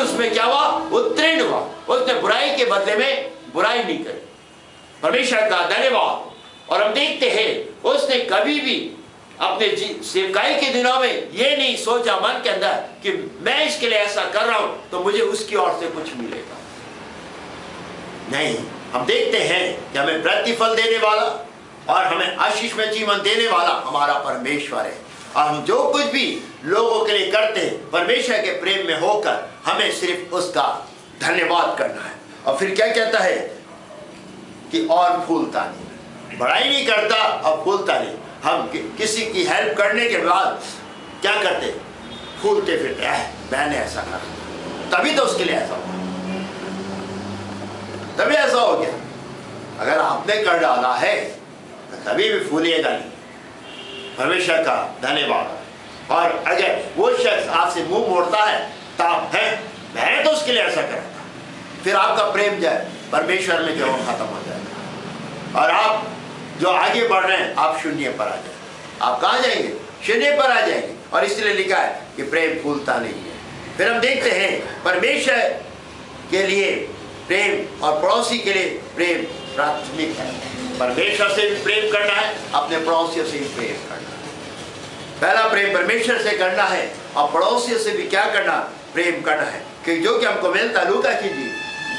उसमें क्या हुआ, उत्तीर्ण हुआ। उसने बुराई के बदले में बुराई नहीं करी। परमेश्वर का धन्यवाद। और हम देखते हैं उसने कभी भी अपने सेवकाई के दिनों में ये नहीं सोचा मन के अंदर कि मैं इसके लिए ऐसा कर रहा हूं तो मुझे उसकी ओर से कुछ मिलेगा। नहीं, हम देखते हैं कि हमें प्रतिफल देने वाला और हमें आशीष में जीवन देने वाला हमारा परमेश्वर है। और हम जो कुछ भी लोगों के लिए करते हैं परमेश्वर के प्रेम में होकर हमें सिर्फ उसका धन्यवाद करना है। और फिर क्या कहता है कि और फूलता नहीं, बड़ाई नहीं करता और फूलता नहीं। हम किसी की हेल्प करने के बाद क्या करते, फूलते फिरते हैं, मैंने ऐसा करा तभी तो उसके लिए ऐसा हो, तभी ऐसा हो गया। अगर आपने कर डाला है तो तभी भी फूलिएगा नहीं। परमेश्वर का धन्यवाद। और अगर वो शख्स आपसे मुंह मोड़ता है तो आप हैं मैंने तो उसके लिए ऐसा करा था, फिर आपका प्रेम जो है परमेश्वर में जो खत्म हो जाएगा और आप जो आगे बढ़ रहे हैं आप शून्य पर आ जाएंगे। आप कहाँ जाएंगे, शून्य पर आ जाएंगे। और इसलिए लिखा है कि प्रेम फूलता नहीं है। फिर हम देखते हैं परमेश्वर के लिए प्रेम और पड़ोसी के लिए प्रेम प्राथमिक है। परमेश्वर से भी प्रेम करना है, अपने पड़ोसियों से भी प्रेम करना है। पहला प्रेम परमेश्वर से करना है और पड़ोसियों से भी क्या करना, प्रेम करना है। कि जो कि हमको मिलता लूका की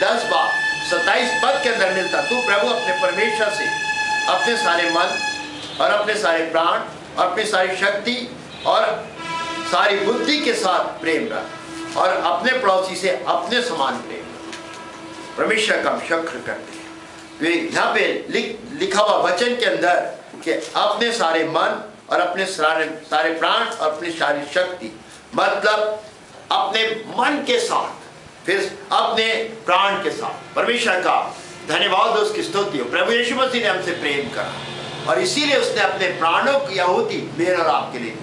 10:27 पद के अंदर मिलता, तू प्रभु अपने परमेश्वर से अपने सारे मन और अपने सारे प्राण और अपनी सारी शक्ति और सारी बुद्धि के साथ प्रेम रख और अपने पड़ोसी से अपने समान प्रेम रख। परमेश्वर का हम शक्र करते हैं। तो यहाँ पे लिखा हुआ वचन के अंदर कि अपने सारे मन और अपने सारे प्राण और अपनी सारी शक्ति, मतलब अपने मन के साथ, फिर अपने प्राण के साथ। परमेश्वर का धन्यवाद, उसकी स्तुति हो। प्रभु यीशु मसीह ने हमसे प्रेम करा और इसीलिए उसने अपने प्राणों की आहुति मेरे और आपके लिए।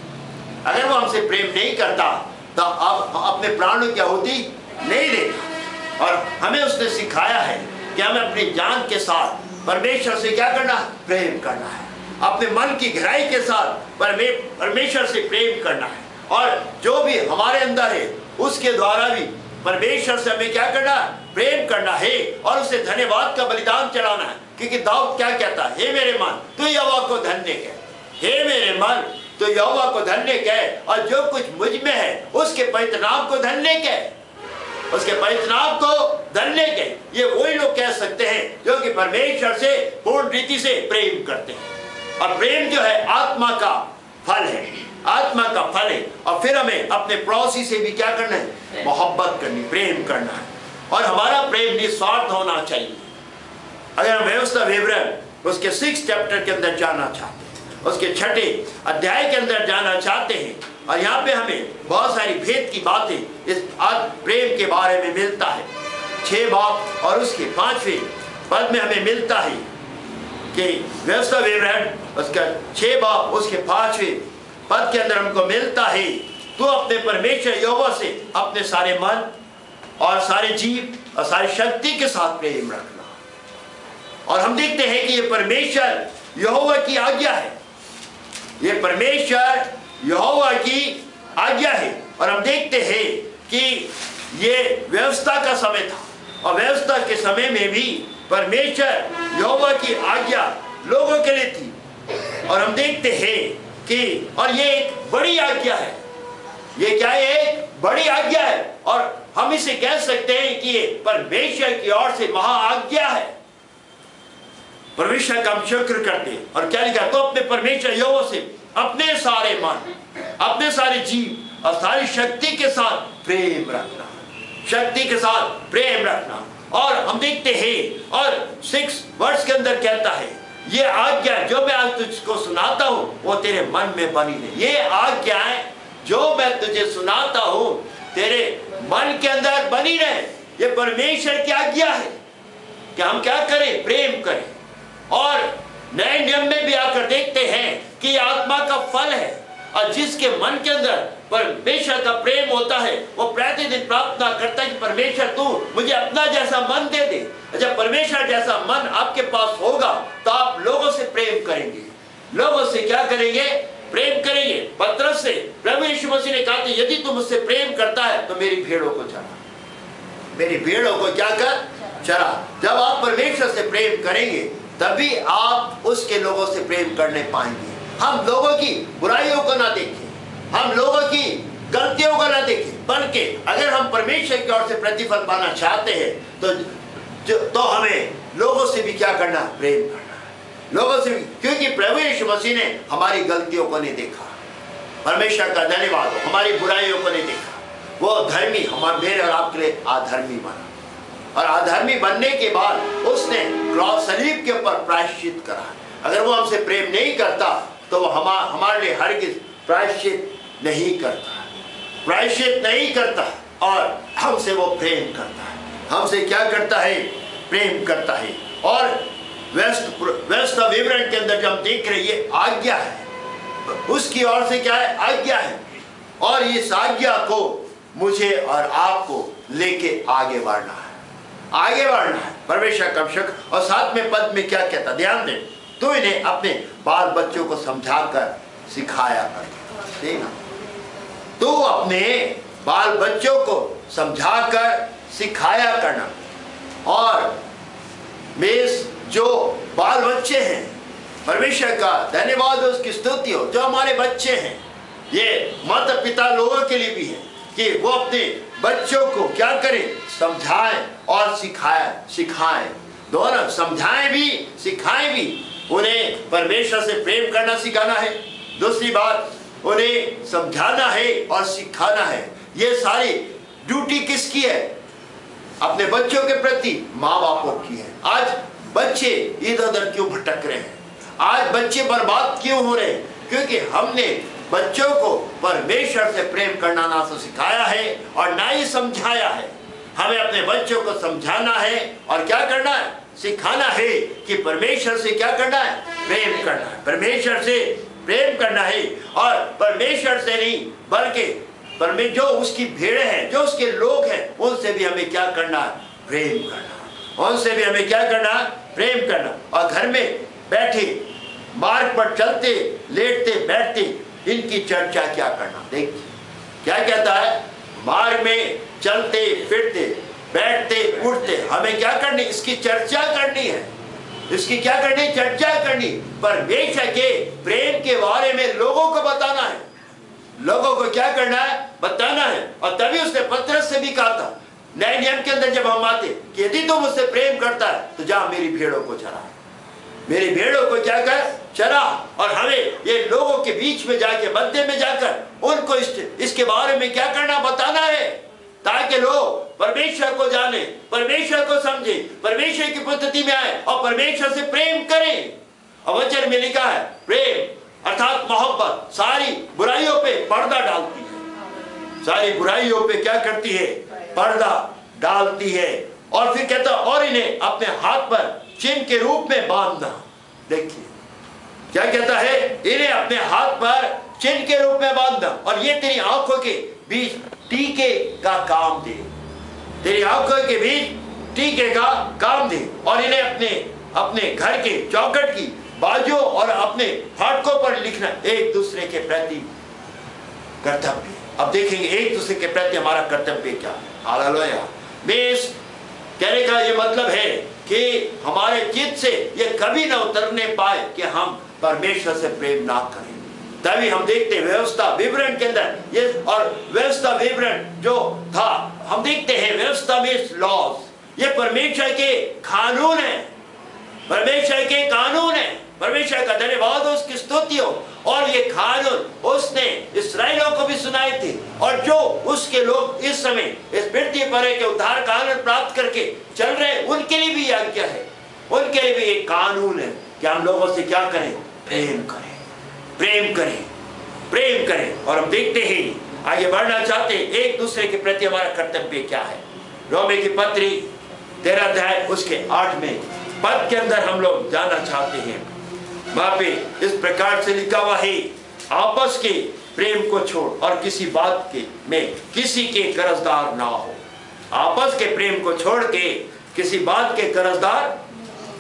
अगर वो हमसे प्रेम नहीं करता तो अब अपने प्राणों की आहुति नहीं देता। और हमें उसने सिखाया है कि हमें अपनी जान के साथ परमेश्वर से क्या करना, प्रेम करना है। अपने मन की गहराई के साथ परमेश्वर से प्रेम करना है। और जो भी हमारे अंदर है उसके द्वारा भी परमेश्वर से हमें क्या करना, प्रेम करना है और उसे धन्यवाद का बलिदान चढ़ाना है। क्योंकि दाऊद क्या कहता है, हे मेरे मन तू यहोवा को धन्य कह, हे मेरे मन तू यहोवा को धन्य कह और जो कुछ मुझ में है उसके पवित्र नाम को धन्य कह, उसके पवित्र नाम को धन्य कह। ये वही लोग कह सकते हैं जो कि परमेश्वर से पूर्ण रीति से प्रेम करते हैं। और प्रेम जो है आत्मा का फल है, आत्मा का फल है। और फिर हमें अपने पड़ोसी से भी क्या करना है, मोहब्बत करनी, प्रेम करना है। और हमारा प्रेम निस्वार्थ होना चाहिए। अगर हम व्यवस्था विवरण उसके 6 चैप्टर के अंदर जाना चाहते हैं, उसके 6ठे अध्याय के अंदर जाना चाहते हैं, और यहाँ पे हमें बहुत सारी भेद की बातें इस प्रेम के बारे में मिलता है। 6 बाब और उसके 5वें पद में हमें मिलता है कि व्यवस्था विवरण उसका 6 बाब उसके 5वें पद के अंदर हमको मिलता है, तू अपने परमेश्वर यहोवा से अपने सारे मन और सारे जीव और सारी शक्ति के साथ प्रेम रखना। और हम देखते हैं कि ये परमेश्वर यहोवा की आज्ञा है, ये परमेश्वर यहोवा की आज्ञा है। और हम देखते हैं कि ये व्यवस्था का समय था और व्यवस्था के समय में भी परमेश्वर यहोवा की आज्ञा लोगों के लिए थी। और हम देखते हैं कि और ये एक बड़ी आज्ञा है, ये क्या है, एक बड़ी आज्ञा है। और हम इसे कह सकते हैं कि ये परमेश्वर की ओर से महा आज्ञा है। परमेश्वर का हम शुक्र करते हैं। और क्या लिखा, तो अपने परमेश्वर यहोवा से अपने सारे मन, अपने सारे जीव और सारी शक्ति के साथ प्रेम रखना, शक्ति के साथ प्रेम रखना। और हम देखते हैं और 6 वर्ष के अंदर कहता है, ये आज्ञा जो मैं आज तुझको सुनाता हूँ वो तेरे मन में बनी रहे। ये आज्ञाएं जो मैं तुझे सुनाता हूँ तेरे मन के अंदर बनी रहे। ये परमेश्वर की आज्ञा है कि हम क्या करें, प्रेम करें। और नए नियम में भी आकर देखते हैं कि आत्मा का फल है। और जिसके मन के अंदर परमेश्वर का प्रेम होता है वो प्रतिदिन प्रार्थना करता है कि परमेश्वर तू मुझे अपना जैसा मन दे दे। जब परमेश्वर जैसा मन आपके पास होगा तो आप लोगों से प्रेम करेंगे। लोगों से क्या करेंगे, प्रेम करेंगे। पत्रस से प्रभु यीशु मसीह ने कहा कि यदि तू मुझसे प्रेम करता है तो मेरी भेड़ों को चरा। मेरी भेड़ों को क्या कर, चरा। जब आप परमेश्वर से प्रेम करेंगे तभी आप उसके लोगों से प्रेम करने पाएंगे। हम लोगों की बुराइयों को ना देखें, हम लोगों की गलतियों को ना देखें, बल्कि अगर हम परमेश्वर की ओर से प्रतिफल पाना चाहते हैं तो हमें लोगों से भी क्या करना, प्रेम करना है लोगों से भी, क्योंकि प्रभु यीशु मसीह ने हमारी गलतियों को नहीं देखा। परमेश्वर का धन्यवाद हो, हमारी बुराइयों को नहीं देखा। वो धर्मी हमारे मेरे और आपके लिए आधर्मी बना, और आधर्मी बनने के बाद उसने क्रॉस सलीब के ऊपर प्रायश्चित करा। अगर वो हमसे प्रेम नहीं करता तो वो हमारे लिए हरगिज प्रायश्चित नहीं करता, और हमसे वो प्रेम करता है। हमसे क्या करता है, प्रेम करता है। और व्यवस्था विवरण के अंदर जब हम देख रहे ये आज्ञा है, उसकी ओर से क्या है, आज्ञा है, और इस आज्ञा को मुझे और आपको लेके आगे बढ़ना है, परमेश्वर का अभिषेक। और साथ में पद में क्या कहता, ध्यान दें, तो इन्हें अपने बाल बच्चों को समझाकर सिखाया कर देना। तो अपने बाल बच्चों को समझाकर सिखाया करना। और मेरे जो बाल बच्चे हैं, परमेश्वर का धन्यवाद हो, उसकी स्तुति हो, जो हमारे बच्चे हैं, ये माता पिता लोगों के लिए भी है कि वो अपने बच्चों को क्या करें, समझाएं और सिखाएं, दोनों समझाएं भी सिखाएं भी। उन्हें परमेश्वर से प्रेम करना सिखाना है, दूसरी बात उन्हें समझाना है और सिखाना है। ये सारी ड्यूटी किसकी है, अपने बच्चों के प्रति माँ बापों की है। आज बच्चे इधर उधर क्यों भटक रहे हैं, आज बच्चे बर्बाद क्यों हो रहे हैं, क्योंकि हमने बच्चों को परमेश्वर से प्रेम करना ना तो सिखाया है और ना ही समझाया है। हमें अपने बच्चों को समझाना है और क्या करना है, सिखाना है कि परमेश्वर से क्या करना है, प्रेम करना है, परमेश्वर से प्रेम करना है। और परमेश्वर से नहीं बल्कि जो उसकी भेड़ें हैं, जो उसके लोग हैं, उनसे भी हमें क्या करना है, प्रेम करना, उनसे भी हमें क्या करना, प्रेम करना। और घर में बैठे, मार्ग पर चलते लेटते बैठते इनकी चर्चा क्या करना। देखिए क्या कहता है, मार्ग में चलते फिरते बैठते उठते हमें क्या करनी, इसकी चर्चा करनी है, इसकी क्या करनी, चर्चा करनी। परमेश्वर के प्रेम के बारे में लोगों को बताना है, लोगों को क्या करना है, बताना है। और तभी उसने पतरस से भी कहा था, नए नियम के अंदर जब हम आते कि यदि तुम मुझसे प्रेम करता है तो जा मेरी भेड़ों को चरा, मेरी भेड़ों को क्या कर, चरा। और हमें ये लोगों के बीच में जाके, मध्य में जाकर उनको इसके बारे में क्या करना, बताना है, ताकि लोग परमेश्वर को जाने, परमेश्वर को समझे, परमेश्वर की पद्धति में आए और परमेश्वर से प्रेम करें। और वचन में लिखा है, प्रेम अर्थात मोहब्बत सारी बुराइयों पे पर्दा डालती है, सारी बुराइयों पे क्या करती है, पर्दा डालती है। और फिर कहता, और इन्हें अपने हाथ पर चिन्ह के रूप में बांधना। देखिए क्या कहता है, इन्हें अपने हाथ पर चिन्ह के रूप में बांधना, और ये तेरी आंखों के बीच टीके का काम दे, तेरी आंखों के बीच टीके का काम दे। और इन्हें अपने घर के चौखट की बाजू और अपने फाटकों पर लिखना, एक दूसरे के प्रति कर्तव्य। अब देखेंगे एक दूसरे के प्रति हमारा कर्तव्य क्या है। हालेलुया। बेस कहने का ये मतलब है कि हमारे चित्त से ये कभी ना उतरने पाए कि हम परमेश्वर से प्रेम ना करें। तभी हम देखते हैं व्यवस्था विवरण के अंदर ये, और व्यवस्था विवरण जो था, हम देखते हैं व्यवस्था में लॉज, ये परमेश्वर के कानून है, परमेश्वर के कानून है। परमेश्वर का धन्यवाद हो, उसकी स्तुति हो। और ये कानून उसने इस्राएलियों को भी सुनाए थे, और जो उसके लोग इस समय इस पृथ्वी पर के उद्धार कानून प्राप्त करके चल रहे, उनके लिए भी आज्ञा है, उनके लिए भी एक कानून है कि हम लोगों से क्या करें, प्रेम करें, प्रेम करें, प्रेम करें। और हम देखते हैं आगे बढ़ना चाहते हैं, एक दूसरे के प्रति हमारा कर्तव्य क्या है। रोमी की पत्री 13 अध्याय उसके 8वें पद के अंदर हम लोग जाना चाहते हैं। वहां पे इस प्रकार से लिखा हुआ है, आपस के प्रेम को छोड़ और किसी बात के में किसी के कर्जदार ना हो। आपस के प्रेम को छोड़ के किसी बात के कर्जदार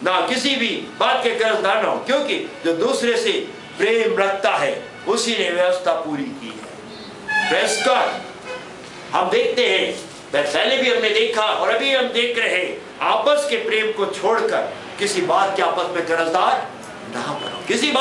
ना, किसी भी बात के कर्जदार ना हो, क्योंकि जो दूसरे से प्रेम रखता है उसी ने व्यवस्था पूरी की है। Press God. हम देखते हैं पहले भी हमने देखा और अभी हम देख रहे, आपस के प्रेम को छोड़कर किसी बात के आपस में कर्जदार ना बनो, किसी बात